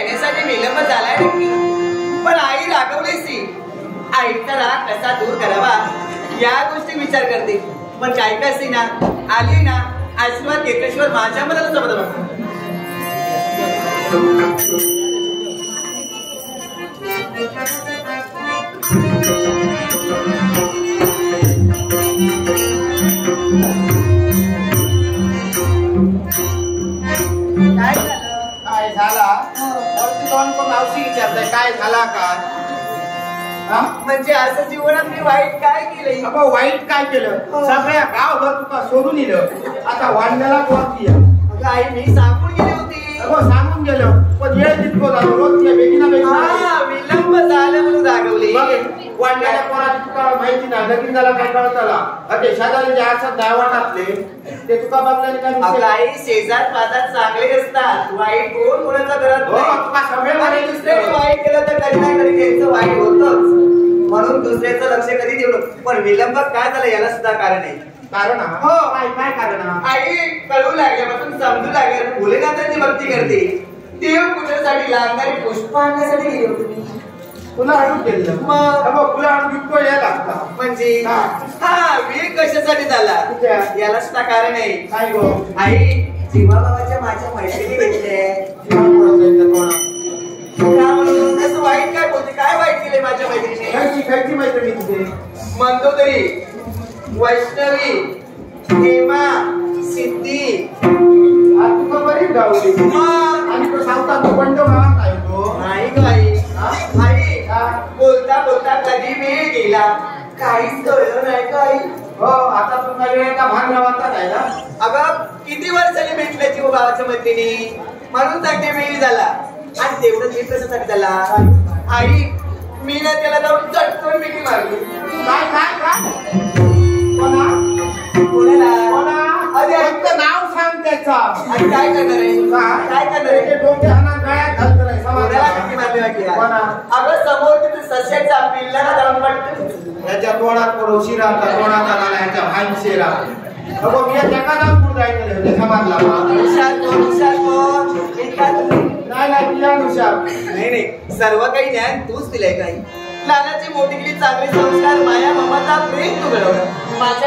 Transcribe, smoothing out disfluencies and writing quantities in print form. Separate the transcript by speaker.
Speaker 1: येण्यासाठी विलंब झालाय नक्की, पण आई रागवलीसी. आईचा राग कसा दूर करावा या गोष्टी विचार करते. पण काय काय असे ना, आली ना, आशीर्वाद घेतल्याशिवाय माझ्या मनाला जमत बघ.
Speaker 2: काय झाला? मावशी विचारताय काय झाला का?
Speaker 1: म्हणजे असं जीवनात मी वाईट काय केलंय?
Speaker 2: वाईट काय केलं? सगळ्या गावभर तुका सोडून दिलं. आता वाढण्याला कोणती
Speaker 1: आई मी सांगून गेली होती.
Speaker 2: सांगून गेलो पण वेळ तितको झालो. रोज बेगिना
Speaker 1: विलंब झालं म्हणून रागवली.
Speaker 2: वाढण्याला कोणाची तुका माहिती नाही. लगीन झाला काय कळताला अरे शेजारी जे असतात गावाटातले ते तुका बघल्याने काय
Speaker 1: आई शेजार पाजात चांगले असतात. वाईट कोण कोणाचा करत नाही. दुसऱ्याने वाईट केलं तर कधी ना कधी त्यांचं वाईट होतच. म्हणून दुसऱ्याचं लक्ष कधी देऊ नको. पण विलंब काय झालं याला सुद्धा कारण आहे.
Speaker 2: कारण हो काय कारण? आई
Speaker 1: कळू लागल्यापासून समजू लागल्या भोलेनाथांची भक्ती करते. देव पूजेसाठी लागणारी पुष्प आणण्यासाठी गेली होती.
Speaker 2: तुला आणून गेलं मग तुला आणून विकतो यायला लागता म्हणजे
Speaker 1: हा वीर कशासाठी झाला याला सुद्धा कारण आहे.
Speaker 2: काय गो
Speaker 1: आई जीवाबाबाच्या माझ्या मैत्रिणी भेटले म्हणून कसं वाईट काय बोलते? काय वाईट केले माझ्या मैत्रिणी?
Speaker 2: खायची मैत्रिणी तुझे
Speaker 1: मंदोदरी, वैष्णवी, हेमा, सिद्धी
Speaker 2: तुका बरी गावली आणि तो सांगता तो बंड भाग काय तो
Speaker 1: नाही गाई. आई बोलता बोलता कधी वेळ गेला काहीच कळलं नाही काही.
Speaker 2: हो आता तुमचा वेळ का भाग लावता नाही ना?
Speaker 1: अगं किती वर्षांनी भेटले जीवबाबाच्या मैत्रिणी म्हणून चांगली वेळी झाला. आणि तेवढं मी कशासाठी झाला? आई मी ना त्याला जाऊन चटकन मिठी मारली.
Speaker 2: काय काय काय
Speaker 1: कोणाला?
Speaker 2: अरे नाव सांग त्याचा.
Speaker 1: आणि काय करणार आहे? काय करणार आहे?
Speaker 2: डोक्याला गळ्यात घालतो नाही
Speaker 1: कोणाला मिठी मारली वाटली? अगं समोर तिथे सस्याचा पिल्लाला जाऊन वाटतं
Speaker 2: याच्या तोंडात पडो शिरा तोंडात आला याच्या भान शिरा. अगो मी जगा जाऊन पुढे जायचं त्याच्या मारला
Speaker 1: नाही सर्व काही ज्ञान तूच दिलंय काही. लहानाची मोठी केली चांगले संस्कार माया ममता प्रेम तू घडवलं. माझ्या